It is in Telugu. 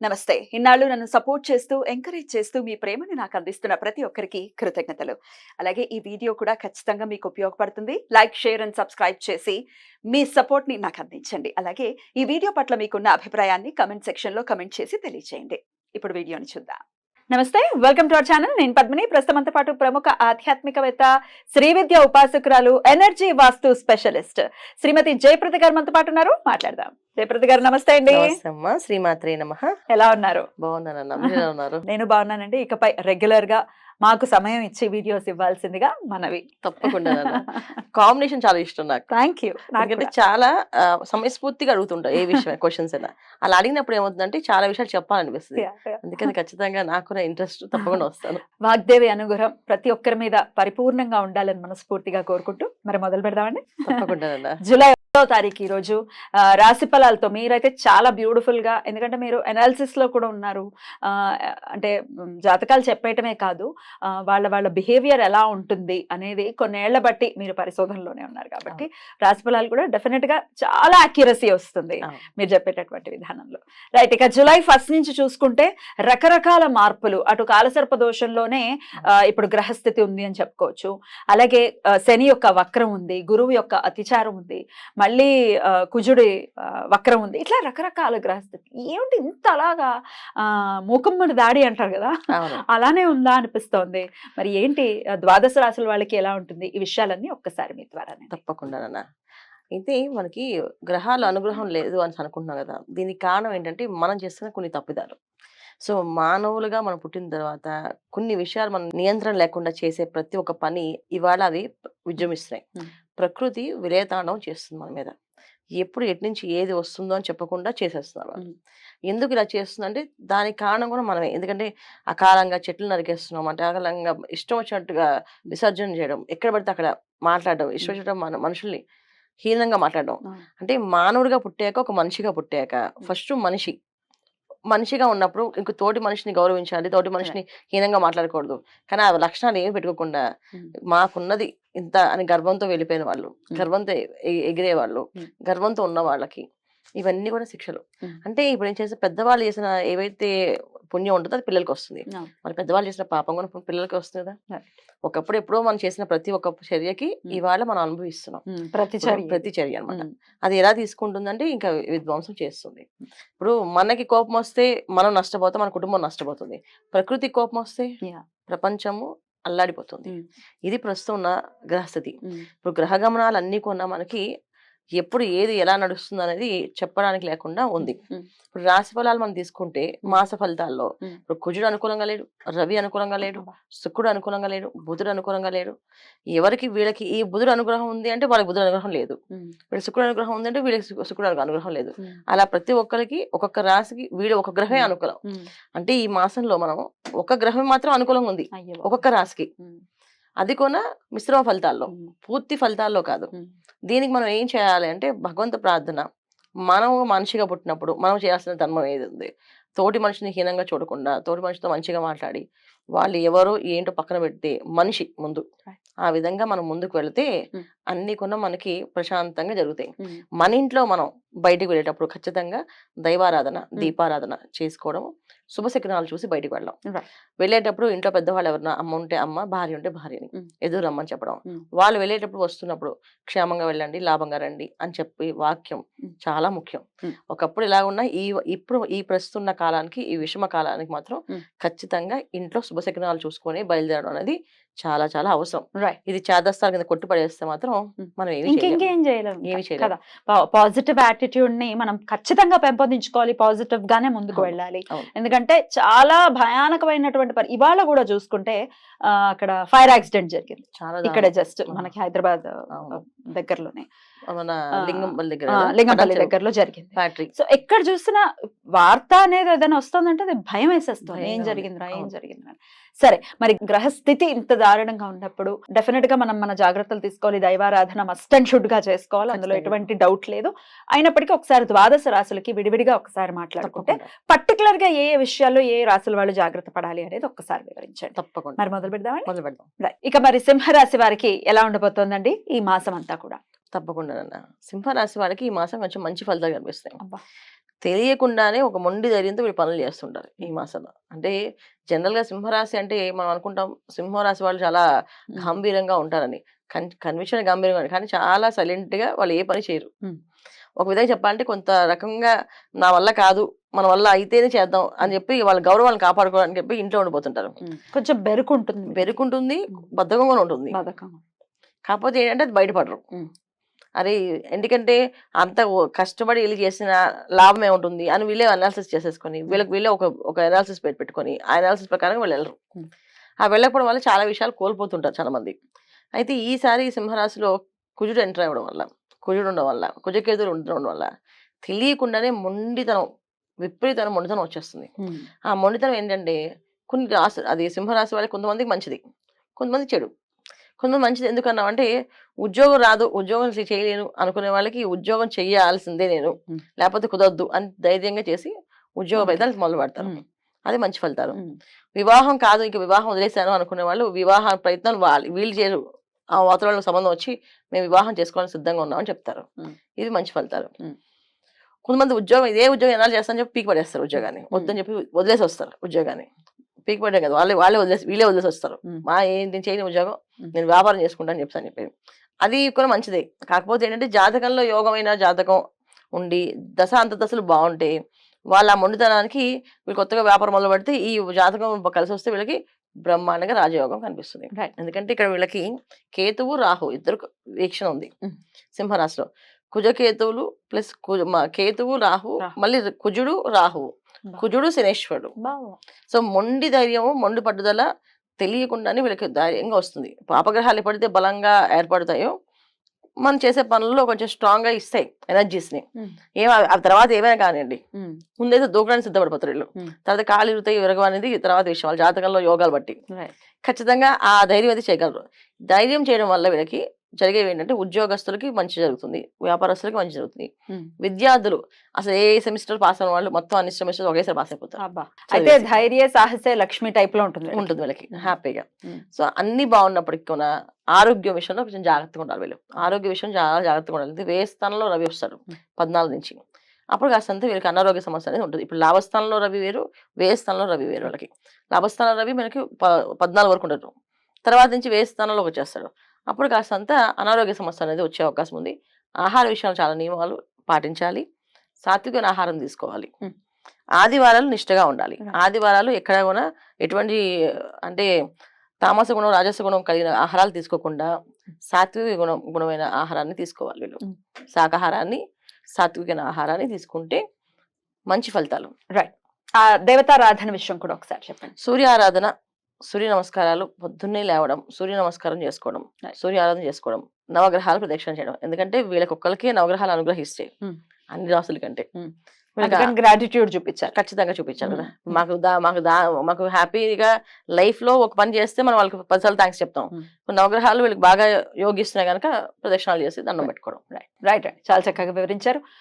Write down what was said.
నమస్తే. ఇన్నాళ్ళు నన్ను సపోర్ట్ చేస్తూ, ఎంకరేజ్ చేస్తూ మీ ప్రేమని నాకు అందిస్తున్న ప్రతి ఒక్కరికి కృతజ్ఞతలు. అలాగే ఈ వీడియో కూడా ఖచ్చితంగా మీకు ఉపయోగపడుతుంది. లైక్, షేర్ అండ్ సబ్స్క్రైబ్ చేసి మీ సపోర్ట్‌ని నాకు అందించండి. అలాగే ఈ వీడియో పట్ల మీకున్న అభిప్రాయాన్ని కామెంట్ సెక్షన్‌లో కామెంట్ చేసి తెలియజేయండి. ఇప్పుడు వీడియోని చూద్దాం. నమస్తే, వెల్కమ్ టు అవర్ ఛానల్. నేను పద్మిని. ప్రస్తుతంతో పాటు ప్రముఖ ఆధ్యాత్మికవేత్త, శ్రీ విద్య ఉపాసకురాలు, ఎనర్జీ వాస్తు స్పెషలిస్ట్ శ్రీమతి జయప్రద గారు మనతో పాటు ఉన్నారు. మాట్లాడదాం. జయప్రద గారు నమస్తే అండి. శ్రీమాత్రే నమః. ఎలా ఉన్నారు? బాగున్నానన్నా, మీరు ఎలా ఉన్నారు? నేను బాగున్నానండి. ఇకపై రెగ్యులర్ గా మాకు సమయం ఇచ్చి వీడియోస్ ఇవ్వాల్సిందిగా మనవి. తప్పకుండా కాంబినేషన్ చాలా ఇష్టం నాకు. Thank you. నాకంటే చాలా సమయస్ఫూర్తిగా అడుగుతుంటా ఏ విషయం క్వశ్చన్స్ అయినా. అలా అడిగినప్పుడు ఏమవుతుందంటే చాలా విషయాలు చెప్పాలనిపిస్తుంది. అందుకని ఖచ్చితంగా నాకు ఇంట్రెస్ట్ తప్పకుండా వస్తాను. వాగ్దేవి అనుగ్రహం ప్రతి ఒక్కరి మీద పరిపూర్ణంగా ఉండాలని మనస్ఫూర్తిగా కోరుకుంటూ మరి మొదలు పెడదామండి. తప్పకుండా. జూలై 1వ తారీఖు ఈ రోజు రాశి ఫలాలతో మీరైతే చాలా బ్యూటిఫుల్ గా, ఎందుకంటే మీరు అనాలిసిస్ లో కూడా ఉన్నారు. అంటే జాతకాలు చెప్పేయటమే కాదు, వాళ్ళ బిహేవియర్ ఎలా ఉంటుంది అనేది కొన్నేళ్ల బట్టి మీరు పరిశోధనలోనే ఉన్నారు కాబట్టి రాశి ఫలాలు కూడా డెఫినెట్ గా చాలా అక్యురసీ వస్తుంది మీరు చెప్పేటటువంటి విధానంలో. రైట్, ఇక జూలై 1 నుంచి చూసుకుంటే రకరకాల మార్పులు. అటు కాలసర్ప దోషంలోనే ఇప్పుడు గ్రహస్థితి ఉంది అని చెప్పుకోవచ్చు. అలాగే శని యొక్క వక్రం ఉంది, గురువు యొక్క అతిచారం ఉంది, మళ్ళీ కుజుడి వక్రం ఉంది. ఇట్లా రకరకాల గ్రహస్థితి. ఏమిటి ఇంత అలాగా మూకమ్మడి దాడి అంటారు కదా, అలానే ఉందా అనిపిస్తోంది. మరి ఏంటి ద్వాదశ రాశుల వాళ్ళకి ఎలా ఉంటుంది? ఈ విషయాలన్నీ ఒక్కసారి మీ ద్వారా. తప్పకుండా. అయితే మనకి గ్రహాల అనుగ్రహం లేదు అని అనుకుంటున్నాం కదా, దీనికి కారణం ఏంటంటే మనం చేస్తున్న కొన్ని తప్పిదాలు. సో మానవులుగా మనం పుట్టిన తర్వాత కొన్ని విషయాలు మనం నియంత్రణ లేకుండా చేసే ప్రతి ఒక్క పని ఇవాళ అవి విజృంభిస్తున్నాయి. ప్రకృతి విలయతాండవం చేస్తుంది మన మీద. ఎప్పుడు ఎటు నుంచి ఏది వస్తుందో అని చెప్పకుండా చేసేస్తున్నారు వాళ్ళు. ఎందుకు ఇలా చేస్తుందంటే దానికి కారణం కూడా మనమే. ఎందుకంటే అకాలంగా చెట్లు నరికేస్తున్నాం, అంటే అకాలంగా ఇష్టం వచ్చినట్టుగా విసర్జన చేయడం, ఎక్కడ పడితే అక్కడ మాట్లాడడం, ఇష్టం వచ్చినట్టు మన మనుషుల్ని హీనంగా మాట్లాడడం. అంటే మానవుడిగా పుట్టాక, ఒక మనిషిగా పుట్టాక ఫస్ట్ మనిషిగా ఉన్నప్పుడు ఇంక తోటి మనిషిని గౌరవించాలి, తోటి మనిషిని హీనంగా మాట్లాడకూడదు. కానీ ఆ లక్షణాలు ఏమి పెట్టుకోకుండా మాకున్నది ఇంత అని గర్వంతో వెళ్ళిపోయిన వాళ్ళు, గర్వంతో ఎగిరే వాళ్ళు, గర్వంతో ఉన్న వాళ్ళకి ఇవన్నీ కూడా శిక్షలు. అంటే ఇప్పుడు ఏం చేస్తే పెద్దవాళ్ళు చేసిన ఏవైతే పుణ్యం ఉంటుందో అది పిల్లలకి వస్తుంది. మరి పెద్దవాళ్ళు చేసిన పాపం కూడా పిల్లలకి వస్తుంది కదా. ఒకప్పుడు ఎప్పుడో మనం చేసిన ప్రతి ఒక్క చర్యకి ఇవాళ మనం అనుభవిస్తున్నాం. ప్రతి చర్య అనమాట. అది ఎలా తీసుకుంటుందంటే ఇంకా విధ్వంసం చేస్తుంది. ఇప్పుడు మనకి కోపం వస్తే మనం నష్టపోతాం, మన కుటుంబం నష్టపోతుంది. ప్రకృతి కోపం వస్తే ప్రపంచము అల్లాడిపోతుంది. ఇది ప్రస్తుతం ఉన్న గ్రహస్థితి. ఇప్పుడు గ్రహ గమనాలు అన్ని కొన్నా మనకి ఎప్పుడు ఏది ఎలా నడుస్తుంది అనేది చెప్పడానికి లేకుండా ఉంది. ఇప్పుడు రాశి ఫలాలు మనం తీసుకుంటే మాస ఫలితాల్లో ఇప్పుడు కుజుడు అనుకూలంగా లేడు, రవి అనుకూలంగా లేడు, శుక్రుడు అనుకూలంగా లేడు, బుధుడు అనుకూలంగా లేడు. ఎవరికి వీళ్ళకి ఈ బుధుడు అనుగ్రహం ఉంది అంటే వాళ్ళకి బుధుడు అనుగ్రహం లేదు, వీళ్ళకి శుక్రుడు అనుగ్రహం ఉంది అంటే వీళ్ళకి శుక్రుడు అనుగ్రహం లేదు. అలా ప్రతి ఒక్కరికి ఒక్కొక్క రాశికి వీడు ఒక గ్రహమే అనుకూలం. అంటే ఈ మాసంలో మనం ఒక గ్రహం మాత్రం అనుకూలంగా ఉంది ఒక్కొక్క రాశికి. అది కూడా మిశ్రమ ఫలితాల్లో, పూర్తి ఫలితాల్లో కాదు. దీనికి మనం ఏం చేయాలి అంటే భగవంతు ప్రార్థన. మనం మనిషిగా పుట్టినప్పుడు మనం చేయాల్సిన ధర్మం ఏది ఉంది, తోటి మనిషిని హీనంగా చూడకుండా తోటి మనిషితో మంచిగా మాట్లాడి వాళ్ళు ఎవరో ఏంటో పక్కన పెడితే మనిషి ముందు ఆ విధంగా మనం ముందుకు వెళితే అన్ని కూడా మనకి ప్రశాంతంగా జరుగుతాయి. మన ఇంట్లో మనం బయటికి వెళ్ళేటప్పుడు ఖచ్చితంగా దైవారాధన, దీపారాధన చేసుకోవడం, శుభశకునాలు చూసి బయటికి వెళ్ళడం. వెళ్ళేటప్పుడు ఇంట్లో పెద్దవాళ్ళు ఎవరన్నా అమ్మ ఉంటే అమ్మ, భార్య ఉంటే భార్యని ఎదురు రమ్మని చెప్పడం. వాళ్ళు వెళ్ళేటప్పుడు వస్తున్నప్పుడు క్షేమంగా వెళ్ళండి, లాభంగా రండి అని చెప్పి వాక్యం చాలా ముఖ్యం. ఒకప్పుడు ఇలా ఉన్న ఇప్పుడు ఈ ప్రస్తున్న కాలానికి, ఈ విషమ కాలానికి మాత్రం ఖచ్చితంగా ఇంట్లో శుభశకునాలు చూసుకొని బయలుదేరడం అనేది చాలా చాలా అవసరం. ఇది చేదస్తాల కింద కొట్టి పడేస్తే మాత్రం మనం ఇంకేం చేయలేము. పాజిటివ్ యాటిట్యూడ్ ని మనం ఖచ్చితంగా పెంపొందించుకోవాలి, పాజిటివ్ గానే ముందుకు వెళ్ళాలి. ఎందుకంటే చాలా భయానకమైనటువంటి ఇవాళ కూడా చూసుకుంటే అక్కడ ఫైర్ యాక్సిడెంట్ జరిగింది ఇక్కడ జస్ట్ మనకి హైదరాబాద్ దగ్గరలోనే, లింగంపల్లి దగ్గరలో జరిగింది ఫ్యాక్టరీ. సో ఎక్కడ చూసినా వార్త అనేది ఏదైనా వస్తుందంటే అది భయం వేసేస్తుంది, ఏం జరిగిందిరా. సరే, మరి గ్రహస్థితి ఇంత దారుణంగా ఉన్నప్పుడు డెఫినెట్ గా మనం మన జాగ్రత్తలు తీసుకోవాలి. దైవారాధన మస్ట్ అండ్ షుడ్ గా చేసుకోవాలి, అందులో ఎటువంటి డౌట్ లేదు. అయినప్పటికీ ఒకసారి ద్వాదశ రాశులకి విడివిడిగా ఒకసారి మాట్లాడుకుంటే పర్టికులర్ గా ఏ విషయాల్లో ఏ రాశుల వాళ్ళు జాగ్రత్త పడాలి అనేది ఒక్కసారి వివరించండి. తప్పకుండా. మరి మొదలు పెడదాం. ఇక మరి సింహరాశి వారికి ఎలా ఉండబోతోందండి ఈ మాసం అంతా కూడా? తప్పకుండా. సింహరాశి వారికి ఈ మాసం కొంచెం మంచి ఫలితాలు కనిపిస్తాయి. తెలియకుండానే ఒక మొండి ధైర్యంతో వీళ్ళు పనులు చేస్తుంటారు ఈ మాసంలో. అంటే జనరల్ గా సింహరాశి అంటే మనం అనుకుంటాం సింహరాశి వాళ్ళు చాలా గంభీరంగా ఉంటారని. కన్విషన్ గంభీరంగా ఉంటారు. కానీ చాలా సైలెంట్ గా వాళ్ళు ఏ పని చేయరు. ఒక విధంగా చెప్పాలంటే కొంత రకంగా నా వల్ల కాదు, మన వల్ల అయితేనే చేద్దాం అని చెప్పి వాళ్ళ గౌరవాన్ని కాపాడుకోవడానికి చెప్పి ఇంట్లో ఉండిపోతుంటారు. కొంచెం బెరుకుంటుంది. బెరుకుంటుంది, బద్ధకం కూడా ఉంటుంది. బద్ధకం. కాకపోతే ఏంటంటే అది బయటపడరు. అరే ఎందుకంటే అంత కష్టపడి వీళ్ళు చేసిన లాభం ఏముంటుంది అని వీళ్ళే అనాలిసిస్ చేసేసుకొని వీళ్ళే ఒక అనాలిసిస్ పెట్టుకొని ఆ అనాలిసిస్ ప్రకారం వాళ్ళు వెళ్ళరు. ఆ వెళ్ళకపోవడం వల్ల చాలా విషయాలు కోల్పోతుంటారు చాలా మంది. అయితే ఈసారి సింహరాశిలో కుజుడు ఎంటర్ అవ్వడం వల్ల, కుజుడు ఉండడం వల్ల, కుజకేతులు ఉండడం వల్ల తెలియకుండానే విపరీతమైన మొండితనం వచ్చేస్తుంది. ఆ మొండితనం ఏంటంటే కొన్ని రాశి అది సింహరాశి వాళ్ళకి కొంతమందికి మంచిది, కొంతమంది చెడు. కొంతమంది మంచిది ఎందుకన్నా అంటే ఉద్యోగం రాదు, ఉద్యోగం చేయలేను అనుకునే వాళ్ళకి ఉద్యోగం చేయాల్సిందే నేను, లేకపోతే కుదరద్దు అని ధైర్యంగా చేసి ఉద్యోగ ప్రయత్నాలు మొదలు పెడతారు. అది మంచి ఫలితాలు. వివాహం కాదు ఇంకా వివాహం వదిలేశాను అనుకునే వాళ్ళు వివాహ ప్రయత్నాలు వీళ్ళు చేయరు. ఆ వాతావరణంలో సంబంధం వచ్చి మేము వివాహం చేసుకోవాలని సిద్ధంగా ఉన్నామని చెప్తారు. ఇది మంచి ఫలితాలు. కొంతమంది ఇదే ఉద్యోగం ఎలా చేస్తానని చెప్పి పీకి పడేస్తారు ఉద్యోగాన్ని, వద్దని చెప్పి వదిలేసి వస్తారు ఉద్యోగాన్ని. పీకి పడే కదా వీళ్ళే వదిలేసి వస్తారు. నేను చేయని ఉద్యోగం నేను వ్యాపారం చేసుకుంటాను చెప్తాను చెప్పి. అది కూడా మంచిదే. కాకపోతే ఏంటంటే జాతకంలో యోగమైన జాతకం ఉండి దశ అంతదశలు బాగుంటే వాళ్ళ మొండితనానికి వీళ్ళు కొత్తగా వ్యాపారం మొదలు పెడితే ఈ జాతకం కలిసి వస్తే వీళ్ళకి బ్రహ్మాండంగా రాజయోగం కనిపిస్తుంది. ఎందుకంటే ఇక్కడ వీళ్ళకి కేతువు రాహు ఇద్దరు వీక్షణ ఉంది సింహరాశిలో. కుజకేతువులు ప్లస్ కేతువు రాహు, మళ్ళీ కుజుడు రాహువు, కుజుడు శనేశ్వరుడు. సో మొండి ధైర్యము, మొండి పట్టుదల తెలియకుండానే వీళ్ళకి ధైర్యంగా వస్తుంది. పాపగ్రహాలు ఎప్పుడైతే బలంగా ఏర్పడతాయో మనం చేసే పనుల్లో కొంచెం స్ట్రాంగ్ గా ఇస్తాయి ఎనర్జీస్ ని. ఆ తర్వాత ఏమైనా కానివ్వండి, ముందైతే దూకడానికి సిద్ధపడిపోతారు వీళ్ళు. తర్వాత కాళ్ళు ఇరుగుతాయి విరగం అనేది తర్వాత విషయం, వాళ్ళ జాతకంలో యోగాలు బట్టి ఖచ్చితంగా ఆ ధైర్యం అయితే చేయగలరు. ధైర్యం చేయడం వల్ల వీళ్ళకి జరిగేవి ఏంటంటే ఉద్యోగస్తులకి మంచి జరుగుతుంది, వ్యాపారస్తులకి మంచి జరుగుతుంది. విద్యార్థులు అసలు ఏ సెమిస్టర్ పాస్ అయిన వాళ్ళు మొత్తం అన్ని సెమిస్టర్స్ ఒకేసారి పాస్ అయిపోతారు. అయితే ధైర్య సాహసే లక్ష్మి టైప్ లో ఉంటుంది వీళ్ళకి హ్యాపీగా. సో అన్ని బాగున్నప్పటికీ కూడా ఆరోగ్య విషయంలో కొంచెం జాగ్రత్తగా ఉండాలి వీళ్ళు. ఆరోగ్య విషయం చాలా జాగ్రత్తగా ఉండాలి. వ్యయ స్థానంలో రవి వస్తాడు 14 నుంచి. అప్పుడు కాస్తంత వీళ్ళకి అనారోగ్య సమస్య అనేది ఉంటుంది. ఇప్పుడు లాభస్థానంలో రవి వేరు, వ్యయ స్థానంలో రవి వేరు. వాళ్ళకి లాభస్థానంలో రవి మనకి 14 వరకు ఉండదు, తర్వాత నుంచి వ్యయ స్థానంలోకి వచ్చేస్తాడు. అప్పుడు కాస్తంత అనారోగ్య సమస్య అనేది వచ్చే అవకాశం ఉంది. ఆహార విషయాలు చాలా నియమాలు పాటించాలి, సాత్వికమైన ఆహారం తీసుకోవాలి, ఆదివారాలు నిష్ఠగా ఉండాలి. ఆదివారాలు ఎక్కడ కూడా ఎటువంటి అంటే తామస గుణం రాజస గుణం కలిగిన ఆహారాలు తీసుకోకుండా సాత్విక గుణమైన ఆహారాన్ని తీసుకోవాలి వీళ్ళు. శాకాహారాన్ని, సాత్వికమైన ఆహారాన్ని తీసుకుంటే మంచి ఫలితాలు. రైట్. ఆ దేవతారాధన విషయం కూడా ఒకసారి చెప్పండి. సూర్య ఆరాధన, సూర్య నమస్కారాలు, పొద్దున్నే లేవడం, సూర్య నమస్కారం చేసుకోవడం, సూర్య ఆరాధన చేసుకోవడం, నవగ్రహాలు ప్రదక్షిణ చేయడం. ఎందుకంటే వీళ్ళకి ఒక్కరికే నవగ్రహాలు అనుగ్రహిస్తే అన్ని రాసుల కంటే గ్రాటిట్యూడ్ చూపించారు, ఖచ్చితంగా చూపించారు కదా. మాకు హ్యాపీగా లైఫ్ లో ఒక పని చేస్తే మనం వాళ్ళకి 10 సార్లు థ్యాంక్స్ చెప్తాం. నవగ్రహాలు వీళ్ళకి బాగా యోగిస్తున్నాయి కనుక ప్రదక్షిణాలు చేసి దండం పెట్టుకోవడం. రైట్. చాలా చక్కగా వివరించారు.